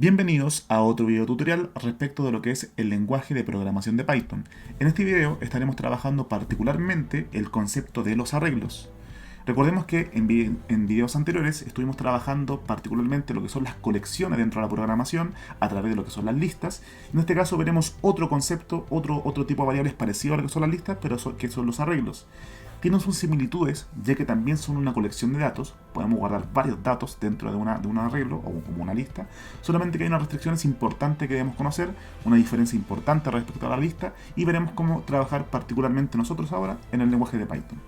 Bienvenidos a otro video tutorial respecto de lo que es el lenguaje de programación de Python. En este video estaremos trabajando particularmente el concepto de los arreglos. Recordemos que en videos anteriores estuvimos trabajando particularmente lo que son las colecciones dentro de la programación a través de lo que son las listas. En este caso veremos otro concepto, otro tipo de variables parecido a lo que son las listas, pero que son los arreglos. Tienen sus similitudes, ya que también son una colección de datos. Podemos guardar varios datos dentro de un arreglo o como una lista. Solamente que hay unas restricciones importantes que debemos conocer, una diferencia importante respecto a la lista, y veremos cómo trabajar particularmente nosotros ahora en el lenguaje de Python.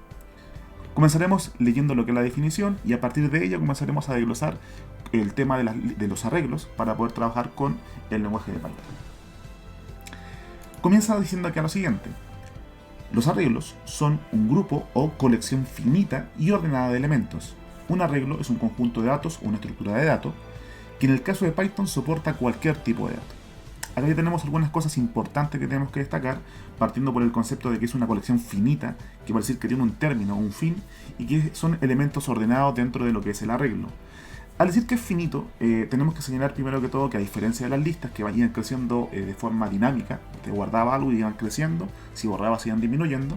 Comenzaremos leyendo lo que es la definición y a partir de ella comenzaremos a desglosar el tema de los arreglos para poder trabajar con el lenguaje de Python. Comienza diciendo acá lo siguiente. Los arreglos son un grupo o colección finita y ordenada de elementos. Un arreglo es un conjunto de datos o una estructura de datos que en el caso de Python soporta cualquier tipo de datos. Acá ya tenemos algunas cosas importantes que tenemos que destacar, partiendo por el concepto de que es una colección finita, que va a decir que tiene un término o un fin, y que son elementos ordenados dentro de lo que es el arreglo. Al decir que es finito, tenemos que señalar primero que todo que a diferencia de las listas que vayan creciendo de forma dinámica, te guardaba algo y iban creciendo, si borrabas iban disminuyendo,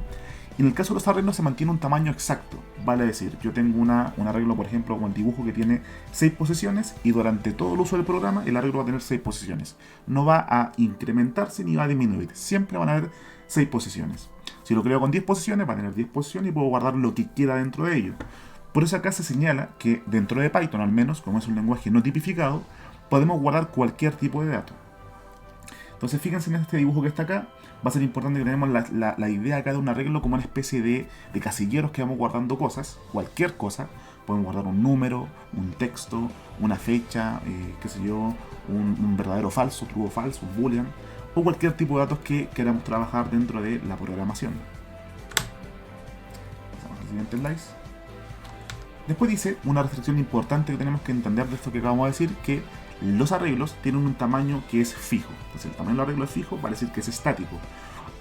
y en el caso de los arreglos se mantiene un tamaño exacto, vale decir, yo tengo un arreglo por ejemplo con el dibujo que tiene 6 posiciones y durante todo el uso del programa el arreglo va a tener 6 posiciones, no va a incrementarse ni va a disminuir, siempre van a haber 6 posiciones. Si lo creo con 10 posiciones va a tener 10 posiciones y puedo guardar lo que quiera dentro de ello. Por eso acá se señala que dentro de Python, al menos, como es un lenguaje no tipificado, podemos guardar cualquier tipo de dato. Entonces fíjense en este dibujo que está acá, va a ser importante que tenemos la idea acá de un arreglo como una especie de casilleros que vamos guardando cosas, cualquier cosa. Podemos guardar un número, un texto, una fecha, qué sé yo, un verdadero o falso, true o falso, un boolean, o cualquier tipo de datos que queramos trabajar dentro de la programación. Pasamos al siguiente slide. Después dice una restricción importante que tenemos que entender de esto que acabamos de decir, que los arreglos tienen un tamaño que es fijo. Entonces el tamaño del arreglo es fijo, vale decir que es estático.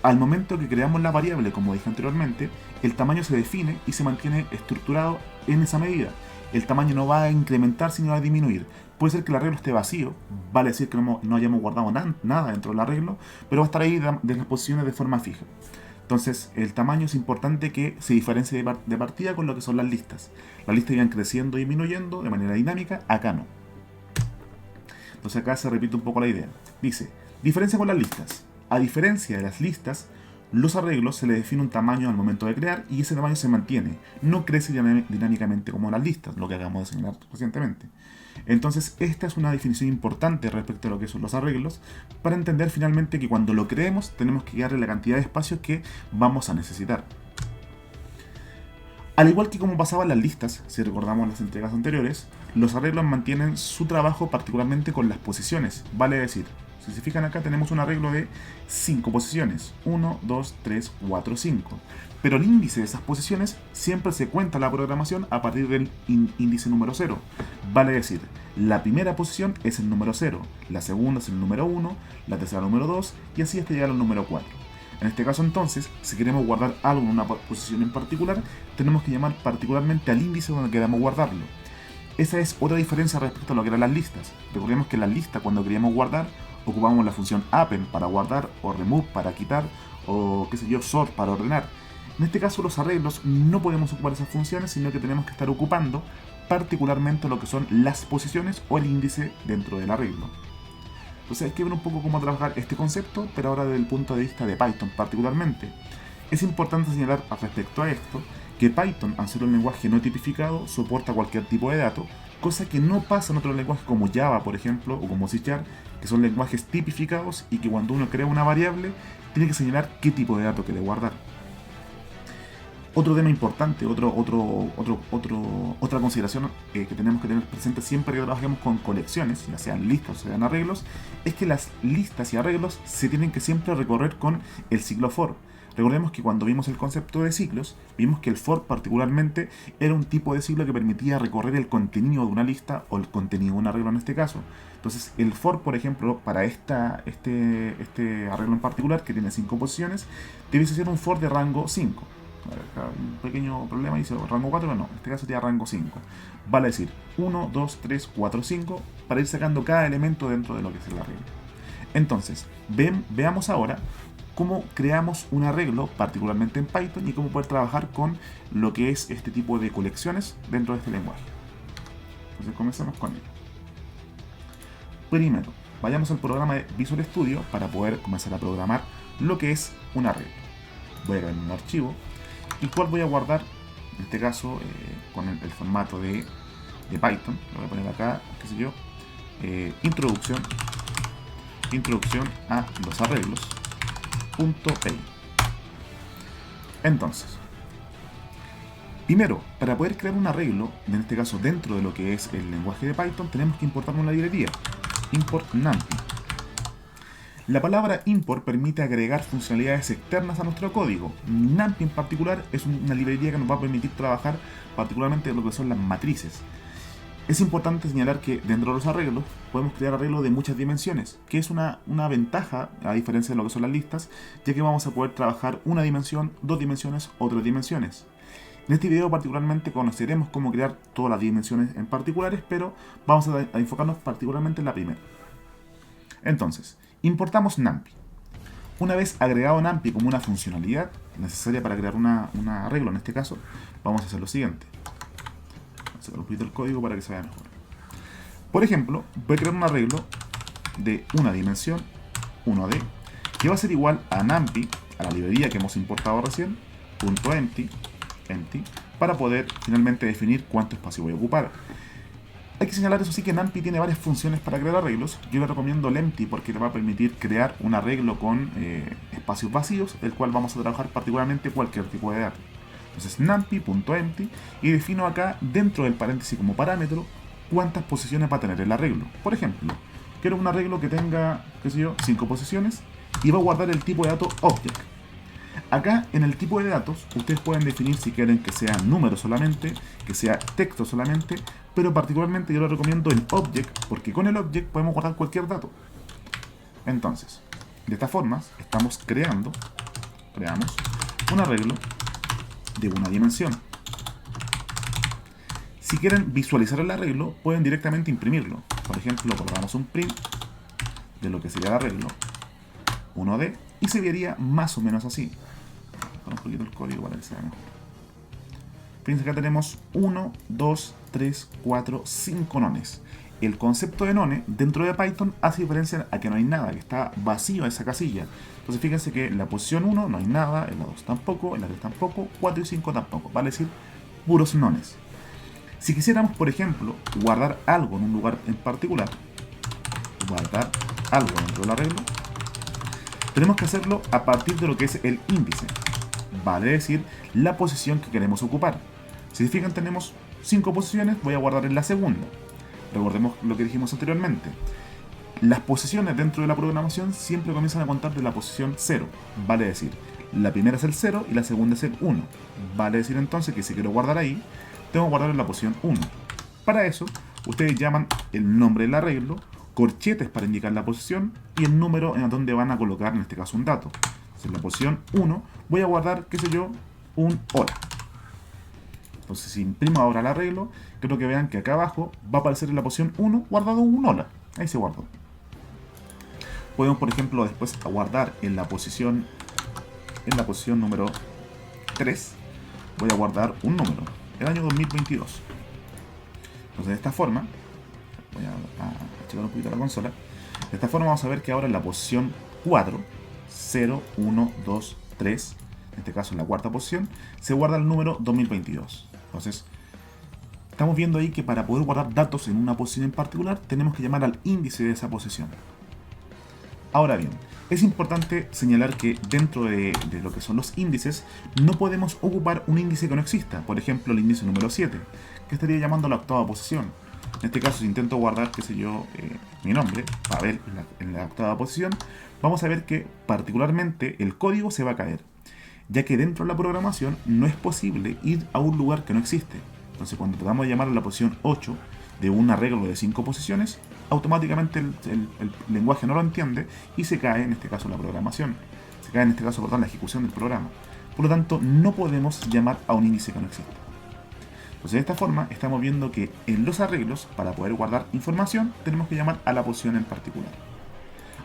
Al momento que creamos la variable, como dije anteriormente, el tamaño se define y se mantiene estructurado en esa medida. El tamaño no va a incrementarse ni va a disminuir. Puede ser que el arreglo esté vacío, vale decir que no hayamos guardado nada dentro del arreglo, pero va a estar ahí de las posiciones de forma fija. Entonces, el tamaño es importante que se diferencie de partida con lo que son las listas. Las listas iban creciendo y disminuyendo de manera dinámica, acá no. Entonces acá se repite un poco la idea. Dice, diferencia con las listas. A diferencia de las listas, los arreglos se les define un tamaño al momento de crear y ese tamaño se mantiene. No crece dinámicamente como las listas, lo que acabamos de señalar recientemente. Entonces esta es una definición importante respecto a lo que son los arreglos para entender finalmente que cuando lo creemos tenemos que darle la cantidad de espacios que vamos a necesitar. Al igual que como pasaba en las listas, si recordamos las entregas anteriores, los arreglos mantienen su trabajo particularmente con las posiciones, vale decir, si se fijan acá tenemos un arreglo de 5 posiciones, 1, 2, 3, 4, 5. Pero el índice de esas posiciones siempre se cuenta en la programación a partir del índice número 0. Vale decir, la primera posición es el número 0, la segunda es el número 1, la tercera el número 2 y así hasta llegar al número 4. En este caso entonces, si queremos guardar algo en una posición en particular, tenemos que llamar particularmente al índice donde queramos guardarlo. Esa es otra diferencia respecto a lo que eran las listas. Recordemos que en las listas cuando queríamos guardar ocupamos la función append para guardar o remove para quitar o qué sé yo, sort para ordenar. En este caso los arreglos no podemos ocupar esas funciones, sino que tenemos que estar ocupando particularmente lo que son las posiciones o el índice dentro del arreglo. Entonces hay que ver un poco cómo trabajar este concepto, pero ahora desde el punto de vista de Python particularmente. Es importante señalar respecto a esto que Python, al ser un lenguaje no tipificado, soporta cualquier tipo de dato, cosa que no pasa en otros lenguajes como Java, por ejemplo, o como C#, que son lenguajes tipificados y que cuando uno crea una variable, tiene que señalar qué tipo de dato quiere guardar. Otro tema importante, otra consideración que tenemos que tener presente siempre que trabajemos con colecciones, ya sean listas o sean arreglos, es que las listas y arreglos se tienen que siempre recorrer con el ciclo for. Recordemos que cuando vimos el concepto de ciclos, vimos que el for particularmente era un tipo de ciclo que permitía recorrer el contenido de una lista o el contenido de un arreglo en este caso. Entonces el for, por ejemplo, para este arreglo en particular, que tiene 5 posiciones, debe ser un for de rango 5. Acá un pequeño problema, dice rango 4, pero no, en este caso sería rango 5. Vale decir 1, 2, 3, 4, 5 para ir sacando cada elemento dentro de lo que es el arreglo. Entonces, veamos ahora cómo creamos un arreglo, particularmente en Python, y cómo poder trabajar con lo que es este tipo de colecciones dentro de este lenguaje. Entonces comencemos con ello. Primero, vayamos al programa de Visual Studio para poder comenzar a programar lo que es un arreglo. Voy a crear un archivo, el cual voy a guardar, en este caso, con el formato de Python. Lo voy a poner acá, qué sé yo, introducción a los arreglos .py. Entonces, primero, para poder crear un arreglo, en este caso dentro de lo que es el lenguaje de Python, tenemos que importar una librería, import numpy. La palabra import permite agregar funcionalidades externas a nuestro código. Numpy en particular es una librería que nos va a permitir trabajar particularmente lo que son las matrices. Es importante señalar que dentro de los arreglos podemos crear arreglos de muchas dimensiones, que es una ventaja a diferencia de lo que son las listas, ya que vamos a poder trabajar una dimensión, dos dimensiones o tres dimensiones. En este video particularmente conoceremos cómo crear todas las dimensiones en particulares, pero vamos a enfocarnos particularmente en la primera. Entonces, importamos numpy. Una vez agregado numpy como una funcionalidad necesaria para crear un arreglo, en este caso, vamos a hacer lo siguiente. Sacar un poquito el código para que se vea mejor. Por ejemplo, voy a crear un arreglo de una dimensión 1D que va a ser igual a numpy, a la librería que hemos importado recién, .empty, para poder finalmente definir cuánto espacio voy a ocupar. Hay que señalar eso sí que numpy tiene varias funciones para crear arreglos. Yo le recomiendo el empty porque te va a permitir crear un arreglo con espacios vacíos, el cual vamos a trabajar particularmente cualquier tipo de dato. Entonces numpy.empty y defino acá dentro del paréntesis como parámetro cuántas posiciones va a tener el arreglo. Por ejemplo, quiero un arreglo que tenga, qué sé yo, 5 posiciones y va a guardar el tipo de dato object. Acá en el tipo de datos ustedes pueden definir si quieren que sea número solamente, que sea texto solamente, pero particularmente yo les recomiendo el object porque con el object podemos guardar cualquier dato. Entonces, de esta forma creamos un arreglo de una dimensión. Si quieren visualizar el arreglo, pueden directamente imprimirlo. Por ejemplo, colocamos un print de lo que sería el arreglo 1D y se vería más o menos así. Un poquito el código para que sea mejor. Fíjense que acá tenemos 1, 2, 3, 4, 5 nones. El concepto de none dentro de Python hace diferencia a que no hay nada, que está vacío esa casilla. Entonces fíjense que en la posición 1 no hay nada, en la 2 tampoco, en la 3 tampoco, 4 y 5 tampoco. Vale decir, puros nones. Si quisiéramos, por ejemplo, guardar algo en un lugar en particular, guardar algo dentro del arreglo, tenemos que hacerlo a partir de lo que es el índice. Vale decir, la posición que queremos ocupar. Si se fijan, tenemos 5 posiciones, voy a guardar en la segunda. Recordemos lo que dijimos anteriormente. Las posiciones dentro de la programación siempre comienzan a contar de la posición 0. Vale decir, la primera es el 0 y la segunda es el 1. Vale decir entonces que si quiero guardar ahí, tengo que guardar en la posición 1. Para eso, ustedes llaman el nombre del arreglo, corchetes para indicar la posición y el número en donde van a colocar, en este caso, un dato. Entonces, en la posición 1 voy a guardar, qué sé yo, un hola. Entonces, si imprimo ahora el arreglo, creo que vean que acá abajo va a aparecer en la posición 1 guardado un hola. Ahí se guardó. Podemos, por ejemplo, después guardar en la posición número 3. Voy a guardar un número, el año 2022. Entonces, de esta forma, voy a checar un poquito la consola. De esta forma vamos a ver que ahora en la posición 4, 0, 1, 2, 3, en este caso en la cuarta posición, se guarda el número 2022. Entonces, estamos viendo ahí que para poder guardar datos en una posición en particular, tenemos que llamar al índice de esa posición. Ahora bien, es importante señalar que dentro de lo que son los índices, no podemos ocupar un índice que no exista. Por ejemplo, el índice número 7, que estaría llamando a la octava posición. En este caso, si intento guardar, qué sé yo, mi nombre, para ver en la octava posición, vamos a ver que particularmente el código se va a caer, ya que dentro de la programación no es posible ir a un lugar que no existe. Entonces, cuando tratamos de llamar a la posición 8 de un arreglo de 5 posiciones, automáticamente el lenguaje no lo entiende y se cae, en este caso, la programación. Se cae, en este caso, perdón, la ejecución del programa. Por lo tanto, no podemos llamar a un índice que no existe. Entonces, de esta forma, estamos viendo que en los arreglos, para poder guardar información, tenemos que llamar a la posición en particular.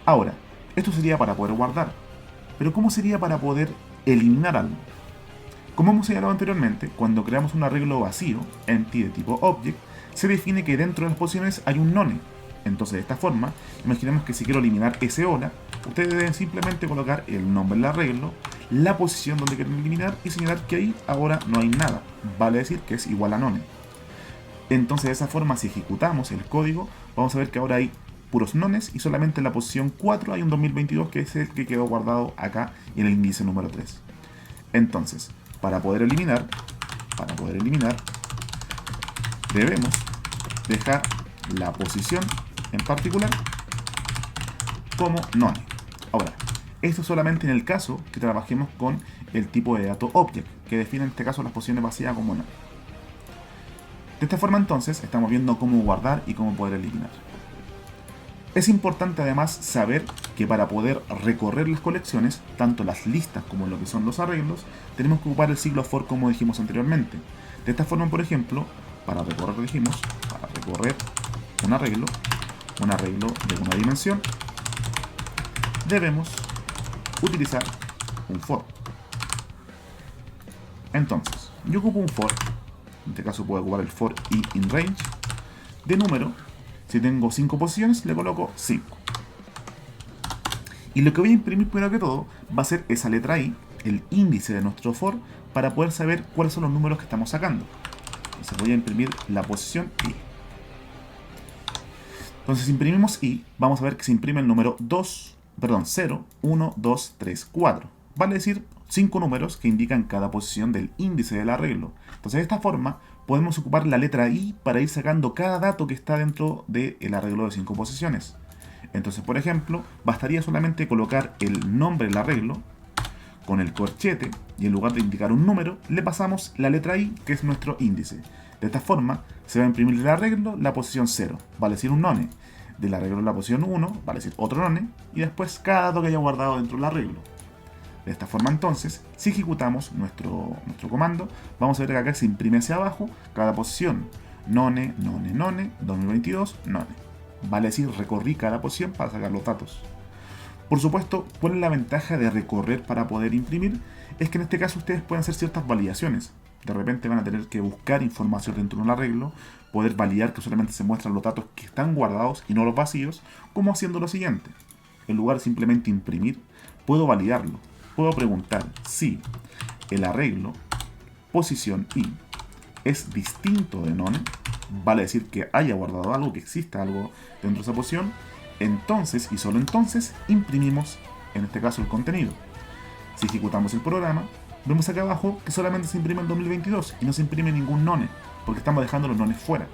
Ahora, esto sería para poder guardar. Pero ¿cómo sería para poder eliminar algo? Como hemos señalado anteriormente, cuando creamos un arreglo vacío, empty de tipo object, se define que dentro de las posiciones hay un none. Entonces, de esta forma, imaginemos que si quiero eliminar ese hola, ustedes deben simplemente colocar el nombre del arreglo, la posición donde quieren eliminar y señalar que ahí ahora no hay nada. Vale decir que es igual a none. Entonces, de esa forma, si ejecutamos el código, vamos a ver que ahora hay puros nones y solamente en la posición 4 hay un 2022 que es el que quedó guardado acá en el índice número 3. Entonces, para poder eliminar, debemos dejar la posición en particular como none. Ahora, esto solamente en el caso que trabajemos con el tipo de dato object, que define en este caso las posiciones vacías como none. De esta forma entonces estamos viendo cómo guardar y cómo poder eliminar. Es importante además saber que para poder recorrer las colecciones, tanto las listas como lo que son los arreglos, tenemos que ocupar el siglo for como dijimos anteriormente. De esta forma, por ejemplo, para recorrer un arreglo de una dimensión, debemos utilizar un for. Entonces, yo ocupo un for, en este caso puedo ocupar el for i in range, de número. Si tengo 5 posiciones, le coloco 5. Y lo que voy a imprimir primero que todo va a ser esa letra i, el índice de nuestro for, para poder saber cuáles son los números que estamos sacando. Entonces voy a imprimir la posición i. Entonces si imprimimos i, vamos a ver que se imprime el número 0, 1, 2, 3, 4. Vale decir 5 números que indican cada posición del índice del arreglo. Entonces de esta forma podemos ocupar la letra i para ir sacando cada dato que está dentro del arreglo de 5 posiciones. Entonces, por ejemplo, bastaría solamente colocar el nombre del arreglo con el corchete y en lugar de indicar un número, le pasamos la letra i, que es nuestro índice. De esta forma, se va a imprimir del arreglo la posición 0, vale decir un none. Del arreglo la posición 1, vale decir otro none. Y después cada dato que haya guardado dentro del arreglo. De esta forma entonces, si ejecutamos nuestro comando, vamos a ver que acá se imprime hacia abajo cada posición. None, none, none, 2022, none. Vale decir, recorrí cada posición para sacar los datos. Por supuesto, ¿cuál es la ventaja de recorrer para poder imprimir? Es que en este caso ustedes pueden hacer ciertas validaciones. De repente van a tener que buscar información dentro de un arreglo, poder validar que solamente se muestran los datos que están guardados y no los vacíos, como haciendo lo siguiente. En lugar de simplemente imprimir, puedo validarlo. Puedo preguntar si el arreglo posición i es distinto de none, vale decir que haya guardado algo, que exista algo dentro de esa posición. Entonces, y solo entonces, imprimimos, en este caso, el contenido. Si ejecutamos el programa, vemos acá abajo que solamente se imprime el 2022 y no se imprime ningún none, porque estamos dejando los nones fuera.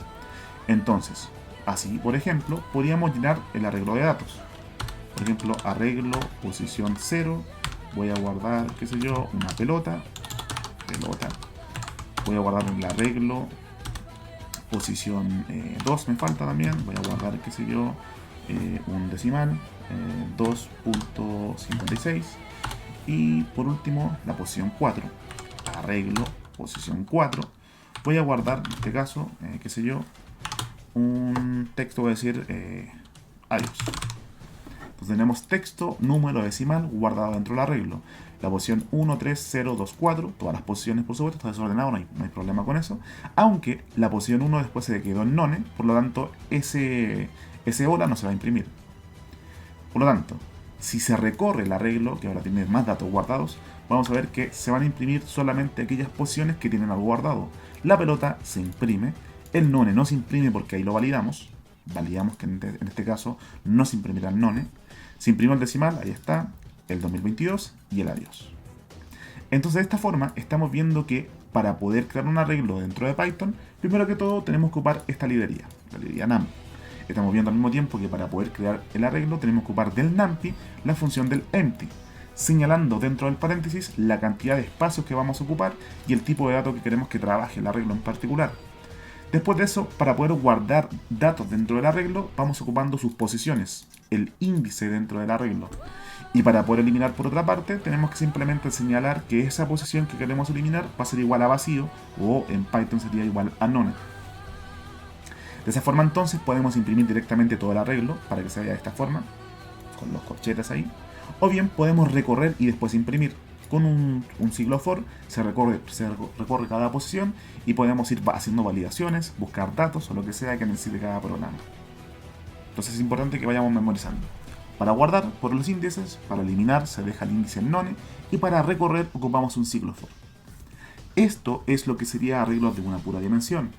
Entonces, así, por ejemplo, podríamos llenar el arreglo de datos. Por ejemplo, arreglo posición 0, voy a guardar, qué sé yo, una pelota. Voy a guardar el arreglo posición 2, me falta también. Voy a guardar, qué sé yo, un decimal, 2.56. Y por último, la posición 4. Arreglo posición 4. Voy a guardar, en este caso, qué sé yo, un texto, voy a decir adiós. Entonces tenemos texto, número decimal guardado dentro del arreglo. La posición 1, 3, 0, 2, 4, todas las posiciones por supuesto, está desordenado, no hay problema con eso. Aunque la posición 1 después se quedó en none, por lo tanto ese hola no se va a imprimir. Por lo tanto, si se recorre el arreglo, que ahora tiene más datos guardados, vamos a ver que se van a imprimir solamente aquellas posiciones que tienen algo guardado. La pelota se imprime, el none no se imprime porque ahí lo validamos. Validamos que en este caso no se imprimirá el none. Se imprimió el decimal, ahí está, el 2022 y el adiós. Entonces de esta forma estamos viendo que para poder crear un arreglo dentro de Python, primero que todo tenemos que ocupar esta librería, la librería NumPy. Estamos viendo al mismo tiempo que para poder crear el arreglo tenemos que ocupar del NumPy la función del empty, señalando dentro del paréntesis la cantidad de espacios que vamos a ocupar y el tipo de dato que queremos que trabaje el arreglo en particular. De Después de eso, para poder guardar datos dentro del arreglo, vamos ocupando sus posiciones, el índice dentro del arreglo. Y para poder eliminar por otra parte, tenemos que simplemente señalar que esa posición que queremos eliminar va a ser igual a vacío, o en Python sería igual a none. De esa forma entonces podemos imprimir directamente todo el arreglo para que se vea de esta forma, con los corchetes ahí. O bien podemos recorrer y después imprimir. Con un siglo for se recorre cada posición y podemos ir haciendo validaciones, buscar datos o lo que sea que necesite cada programa. Entonces es importante que vayamos memorizando. Para guardar por los índices, para eliminar se deja el índice en none y para recorrer ocupamos un siglo for. Esto es lo que sería arreglos de una pura dimensión.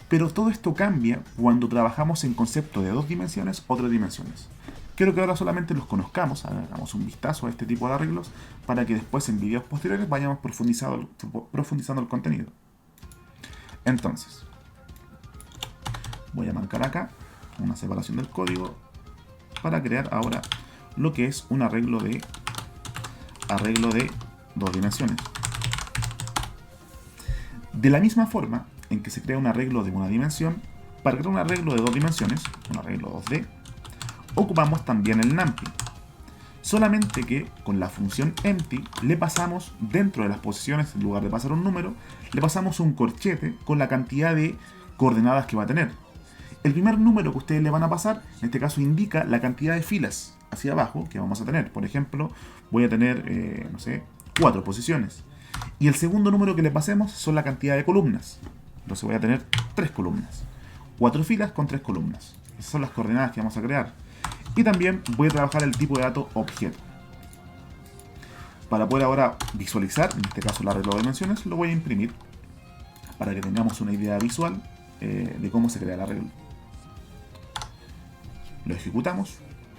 Pero todo esto cambia cuando trabajamos en concepto de 2 dimensiones o 3 dimensiones. Quiero que ahora solamente los conozcamos, hagamos un vistazo a este tipo de arreglos para que después en videos posteriores vayamos profundizando el contenido. Entonces, voy a marcar acá una separación del código para crear ahora lo que es un arreglo de 2 dimensiones. De la misma forma en que se crea un arreglo de una dimensión, para crear un arreglo de 2 dimensiones, un arreglo 2D, ocupamos también el numpy. Solamente que con la función empty le pasamos dentro de las posiciones, en lugar de pasar un número, le pasamos un corchete con la cantidad de coordenadas que va a tener. El primer número que ustedes le van a pasar, en este caso indica la cantidad de filas hacia abajo que vamos a tener. Por ejemplo, voy a tener, no sé, 4 posiciones. Y el segundo número que le pasemos son la cantidad de columnas. Entonces voy a tener 3 columnas. 4 filas con 3 columnas. Esas son las coordenadas que vamos a crear. Y también voy a trabajar el tipo de dato objeto. Para poder ahora visualizar, en este caso el arreglo de dimensiones, lo voy a imprimir para que tengamos una idea visual de cómo se crea el arreglo. Lo ejecutamos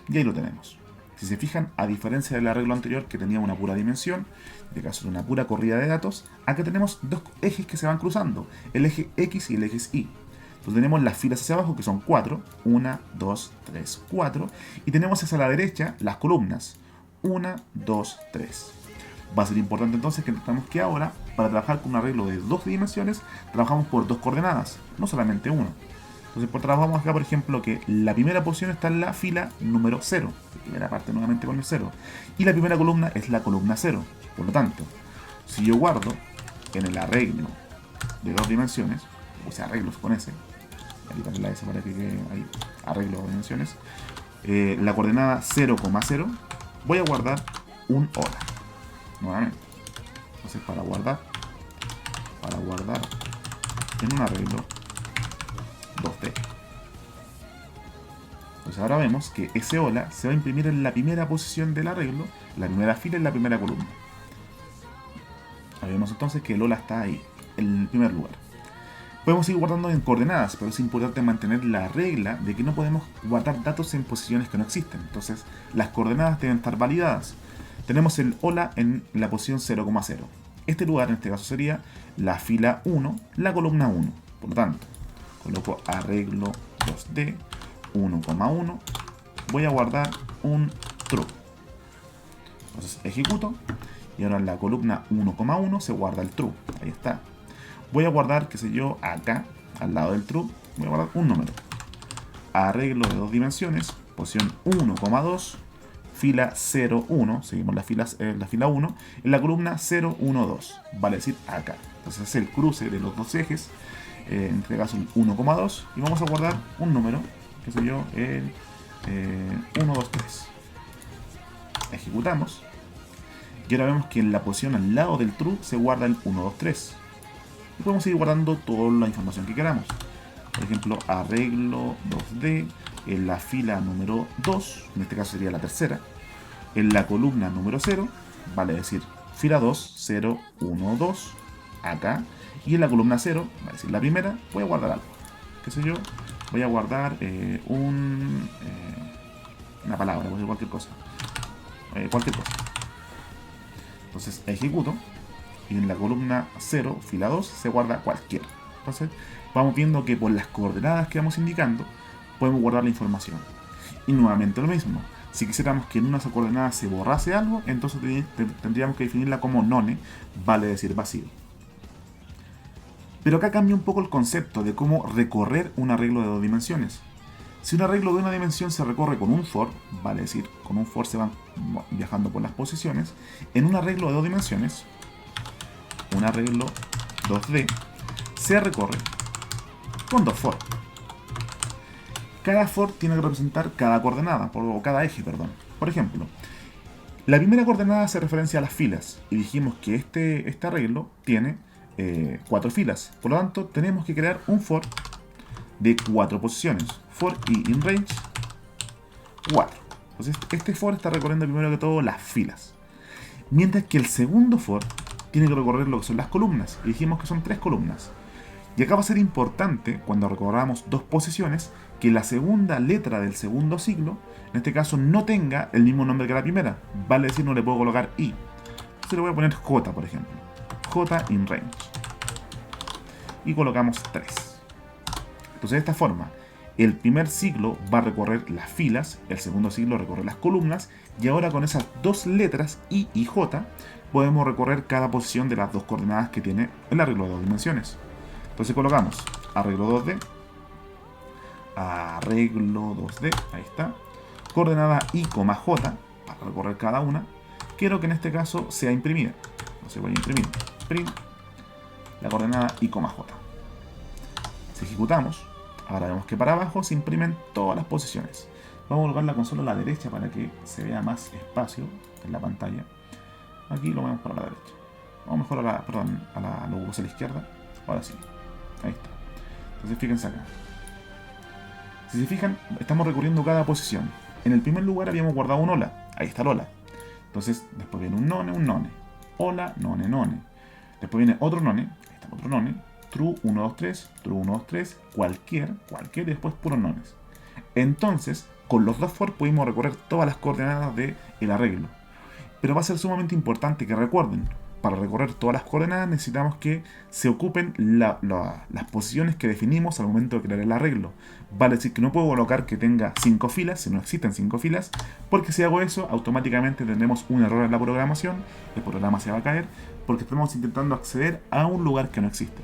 y ahí lo tenemos. Si se fijan, a diferencia del arreglo anterior que tenía una pura dimensión, en este caso una pura corrida de datos, acá tenemos 2 ejes que se van cruzando, el eje X y el eje Y. Entonces tenemos las filas hacia abajo que son 4, 1, 2, 3, 4, y tenemos hacia la derecha las columnas, 1, 2, 3. Va a ser importante entonces que entendamos que ahora, para trabajar con un arreglo de 2 dimensiones, trabajamos por 2 coordenadas, no solamente 1. Entonces trabajamos acá, por ejemplo, que la primera posición está en la fila número 0, la primera parte nuevamente con el 0, y la primera columna es la columna 0. Por lo tanto, si yo guardo en el arreglo de 2 dimensiones, o sea, arreglos con S, aquí también la S para que quede ahí, arreglo de dimensiones, la coordenada 0,0, voy a guardar un hola, nuevamente. Entonces para guardar en un arreglo 2D. Entonces ahora vemos que ese hola se va a imprimir en la primera posición del arreglo, la primera fila en la primera columna. Ahora vemos entonces que el hola está ahí, en el primer lugar. Podemos seguir guardando en coordenadas, pero es importante mantener la regla de que no podemos guardar datos en posiciones que no existen. Entonces las coordenadas deben estar validadas. Tenemos el hola en la posición 0,0. Este lugar en este caso sería la fila 1, la columna 1. Por lo tanto, coloco arreglo 2D 1,1. Voy a guardar un true. Entonces ejecuto y ahora en la columna 1,1 se guarda el true. Ahí está. Voy a guardar, qué sé yo, acá, al lado del true, voy a guardar un número. Arreglo de 2 dimensiones, posición 1,2, fila 0,1, seguimos la fila 1, en la columna 0,1,2, vale decir acá. Entonces es el cruce de los 2 ejes, en este caso el 1,2, y vamos a guardar un número, qué sé yo, el 1, 2, 3. Ejecutamos, y ahora vemos que en la posición al lado del true se guarda el 1, 2, 3. Y podemos seguir guardando toda la información que queramos. Por ejemplo, arreglo 2D en la fila número 2, en este caso sería la tercera, en la columna número 0, vale decir fila 2, 0, 1, 2, acá, y en la columna 0, vale decir la primera, voy a guardar algo. ¿Qué sé yo? Voy a guardar una palabra, voy a decir cualquier cosa. Cualquier cosa. Entonces ejecuto. Y en la columna 0, fila 2, se guarda cualquiera. Entonces vamos viendo que por las coordenadas que vamos indicando podemos guardar la información. Y nuevamente lo mismo. Si quisiéramos que en una coordenada se borrase algo, entonces tendríamos que definirla como none, vale decir vacío. Pero acá cambia un poco el concepto de cómo recorrer un arreglo de 2 dimensiones. Si un arreglo de una dimensión se recorre con un for, vale decir, con un for se van viajando por las posiciones, en un arreglo de 2 dimensiones, un arreglo 2D, se recorre con 2 for. Cada for tiene que representar cada coordenada, o cada eje, perdón. Por ejemplo, la primera coordenada hace referencia a las filas, y dijimos que este arreglo tiene 4 filas. Por lo tanto, tenemos que crear un for de 4 posiciones. For i in range 4. Entonces, este for está recorriendo primero que todo las filas. Mientras que el segundo for tiene que recorrer lo que son las columnas. Y dijimos que son 3 columnas. Y acá va a ser importante, cuando recorramos 2 posiciones, que la segunda letra del segundo siglo, en este caso, no tenga el mismo nombre que la primera. Vale decir, no le puedo colocar i. Entonces le voy a poner j, por ejemplo. J in range. Y colocamos 3. Entonces, de esta forma, el primer siglo va a recorrer las filas, el segundo siglo recorre las columnas, y ahora con esas 2 letras i y j, podemos recorrer cada posición de las 2 coordenadas que tiene el arreglo de 2 dimensiones. Entonces colocamos arreglo 2D, arreglo 2D, ahí está, coordenada i, j, para recorrer cada una. Quiero que en este caso sea imprimida. Entonces voy a imprimir print la coordenada i, j. Si ejecutamos, ahora vemos que para abajo se imprimen todas las posiciones. Vamos a colocar la consola a la derecha para que se vea más espacio en la pantalla. Aquí lo vemos para la derecha. Vamos mejor a los huevos a la izquierda. Ahora sí. Ahí está. Entonces fíjense acá. Si se fijan, estamos recorriendo cada posición. En el primer lugar habíamos guardado un hola. Ahí está el hola. Entonces después viene un none. Hola, none. Después viene otro none. Ahí está otro none. True 1, 2, 3. True 1, 2, 3. Cualquier. Y después puros nones. Entonces, con los 2 for pudimos recorrer todas las coordenadas del arreglo. Pero va a ser sumamente importante que recuerden, para recorrer todas las coordenadas necesitamos que se ocupen las posiciones que definimos al momento de crear el arreglo. Vale decir que no puedo colocar que tenga 5 filas, si no existen 5 filas, porque si hago eso, automáticamente tendremos un error en la programación, el programa se va a caer, porque estamos intentando acceder a un lugar que no existe.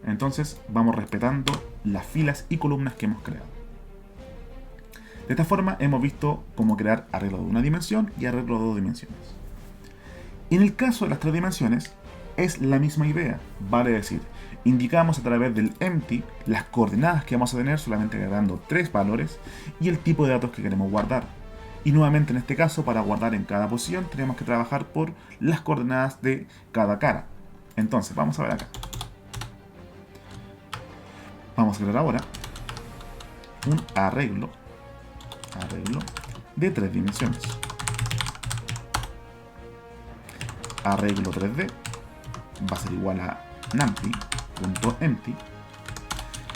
Entonces vamos respetando las filas y columnas que hemos creado. De esta forma hemos visto cómo crear arreglo de una dimensión y arreglo de 2 dimensiones. En el caso de las 3 dimensiones es la misma idea, vale decir, indicamos a través del empty las coordenadas que vamos a tener solamente agregando 3 valores y el tipo de datos que queremos guardar. Y nuevamente en este caso, para guardar en cada posición tenemos que trabajar por las coordenadas de cada cara. Entonces vamos a ver acá. Vamos a crear ahora un arreglo de 3 dimensiones. Arreglo 3D va a ser igual a numpty.empty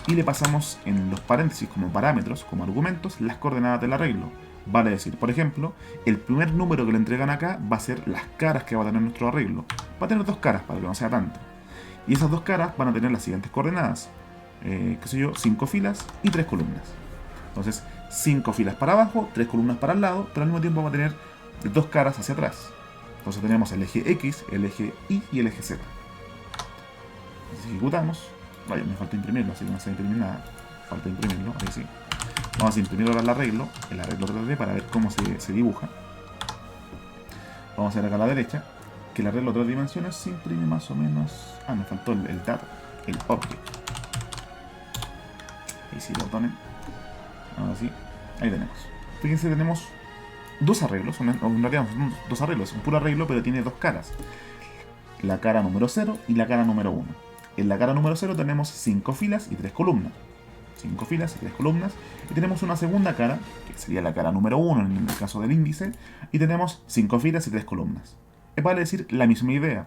y le pasamos en los paréntesis como parámetros, como argumentos, las coordenadas del arreglo. Vale decir, por ejemplo, el primer número que le entregan acá va a ser las caras que va a tener nuestro arreglo. Va a tener 2 caras para que no sea tanto. Y esas 2 caras van a tener las siguientes coordenadas. 5 filas y 3 columnas. Entonces, 5 filas para abajo, 3 columnas para el lado, pero al mismo tiempo va a tener 2 caras hacia atrás. Entonces tenemos el eje X, el eje Y y el eje Z. Entonces ejecutamos. Vaya, me falta imprimirlo, así que no se va a imprimir nada. Falta imprimirlo, ahí sí. Vamos a imprimir ahora el arreglo 3D para ver cómo se dibuja. Vamos a ver acá a la derecha, que el arreglo 3 dimensiones se imprime más o menos... Ah, me faltó el dato, el object. Ahí sí, botones. Ahora sí, ahí tenemos. Fíjense, tenemos 2 arreglos, en realidad son 2 arreglos, un puro arreglo, pero tiene 2 caras. La cara número 0 y la cara número 1. En la cara número 0 tenemos 5 filas y 3 columnas. 5 filas y 3 columnas. Y tenemos una segunda cara, que sería la cara número 1 en el caso del índice. Y tenemos 5 filas y 3 columnas. Es para decir la misma idea.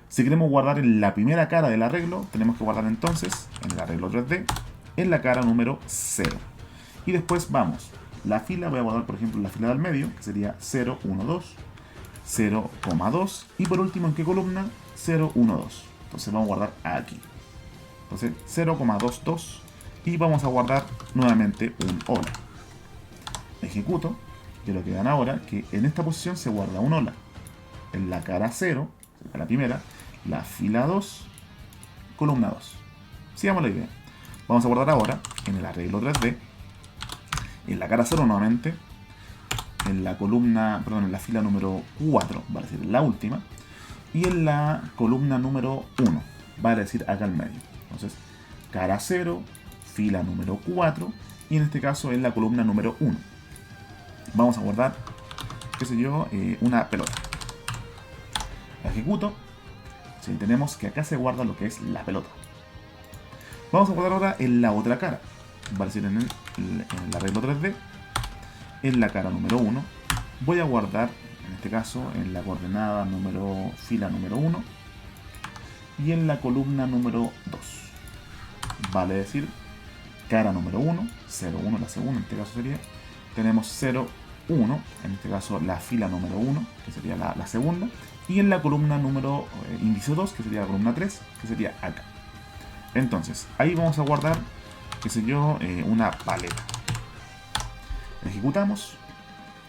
Si queremos guardar en la primera cara del arreglo, tenemos que guardar entonces en el arreglo 3D, en la cara número 0. Y después vamos. La fila, voy a guardar por ejemplo la fila del medio, que sería 0, 1, 2, 0,2. Y por último, ¿en qué columna? 0, 1, 2. Entonces vamos a guardar aquí. Entonces 0,22. Y vamos a guardar nuevamente un hola. Ejecuto. Y lo que dan ahora, que en esta posición se guarda un hola. En la cara 0, la primera, la fila 2, columna 2. Sigamos la idea. Vamos a guardar ahora en el arreglo 3D, en la cara 0 nuevamente, en la columna, perdón, en la fila número 4, vale decir la última, y en la columna número 1, vale decir acá al medio. Entonces, cara 0, fila número 4, y en este caso en la columna número 1. Vamos a guardar, qué sé yo, una pelota. La ejecuto. Si tenemos que acá se guarda lo que es la pelota. Vamos a guardar ahora en la otra cara, vale decir en el arreglo 3D, en la cara número 1. Voy a guardar, en este caso, en la coordenada fila número 1 y en la columna número 2. Vale decir, cara número 1, 0, 1 la segunda, en este caso sería, tenemos 0, 1, en este caso la fila número 1, que sería la segunda, y en la columna número índice 2, que sería la columna 3, que sería acá. Entonces, ahí vamos a guardar, qué sé yo, una paleta. Ejecutamos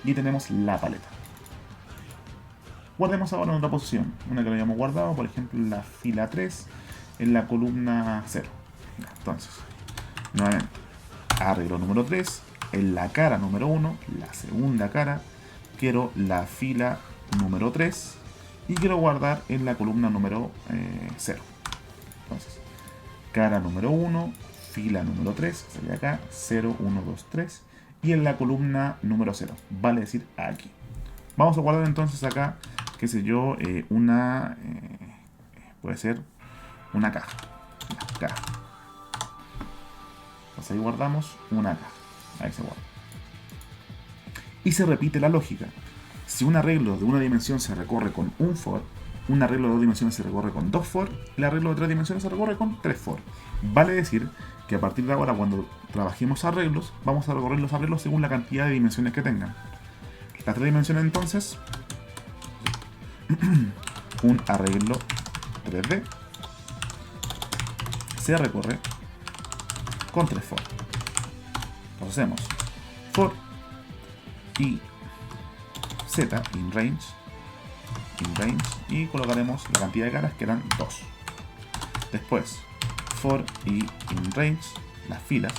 y tenemos la paleta. Guardemos ahora en otra posición, una que lo hayamos guardado, por ejemplo, en la fila 3, en la columna 0. Entonces, nuevamente, arreglo número 3, en la cara número 1, la segunda cara, quiero la fila número 3 y quiero guardar en la columna número 0. Entonces, cara número 1, fila número 3, que sería acá, 0, 1, 2, 3, y en la columna número 0, vale decir aquí. Vamos a guardar entonces acá, qué sé yo, puede ser una caja. Caja. Entonces ahí guardamos una caja. Ahí se guarda. Y se repite la lógica. Si un arreglo de una dimensión se recorre con un for, un arreglo de 2 dimensiones se recorre con 2 for, el arreglo de 3 dimensiones se recorre con 3 for. Vale decir que a partir de ahora, cuando trabajemos arreglos, vamos a recorrer los arreglos según la cantidad de dimensiones que tengan. Las 3 dimensiones entonces, un arreglo 3D se recorre con 3 for. Entonces hacemos for y z in range y colocaremos la cantidad de caras que eran 2. Después for y in range, las filas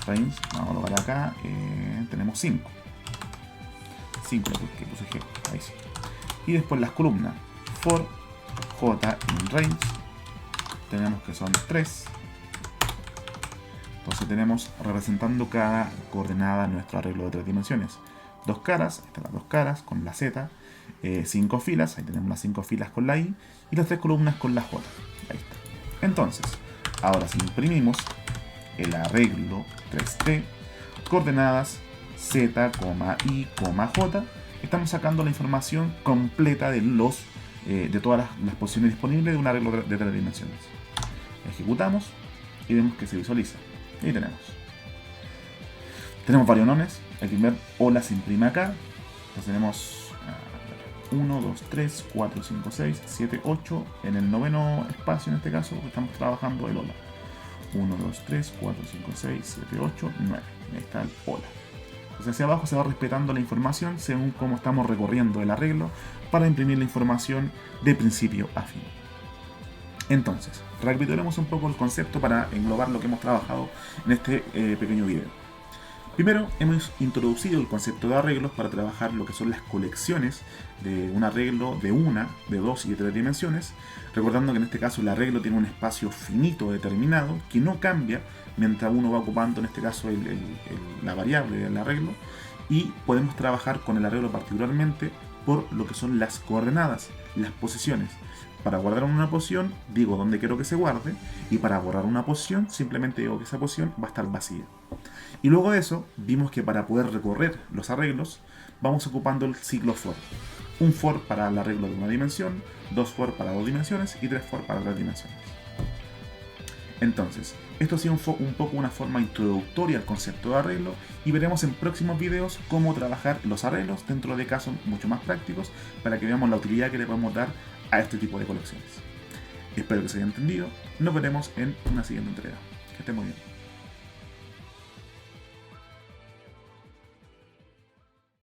range, vamos a colocar acá, tenemos 5 que puse G, ahí sí. Y después las columnas for j in range, tenemos que son 3. Entonces tenemos representando cada coordenada nuestro arreglo de 3 dimensiones. 2 caras, estas las 2 caras con la Z, 5 filas, ahí tenemos las 5 filas con la I, y las 3 columnas con la J. Ahí está. Entonces, ahora si imprimimos el arreglo 3D, coordenadas Z, I, J, estamos sacando la información completa de todas las posiciones disponibles de un arreglo de 3 dimensiones. Ejecutamos y vemos que se visualiza. Y tenemos varios nones. El primer hola se imprime acá. Entonces tenemos 1, 2, 3, 4, 5, 6, 7, 8. En el noveno espacio, en este caso, estamos trabajando el hola. 1, 2, 3, 4, 5, 6, 7, 8, 9. Ahí está el hola. Entonces hacia abajo se va respetando la información según cómo estamos recorriendo el arreglo para imprimir la información de principio a fin. Entonces, recapitulemos un poco el concepto para englobar lo que hemos trabajado en este pequeño video. Primero, hemos introducido el concepto de arreglos para trabajar lo que son las colecciones de un arreglo de 1, de 2 y de 3 dimensiones, recordando que en este caso el arreglo tiene un espacio finito determinado que no cambia mientras uno va ocupando, en este caso, la variable del arreglo, y podemos trabajar con el arreglo particularmente por lo que son las coordenadas, las posiciones. Para guardar una posición, digo dónde quiero que se guarde, y para borrar una posición, simplemente digo que esa posición va a estar vacía. Y luego de eso, vimos que para poder recorrer los arreglos, vamos ocupando el ciclo for. Un for para el arreglo de una dimensión, 2 for para 2 dimensiones y 3 for para 3 dimensiones. Entonces, esto ha sido un poco una forma introductoria al concepto de arreglo, y veremos en próximos videos cómo trabajar los arreglos dentro de casos mucho más prácticos para que veamos la utilidad que le podemos dar a este tipo de colecciones. Espero que se haya entendido. Nos veremos en una siguiente entrega. Que estén muy bien.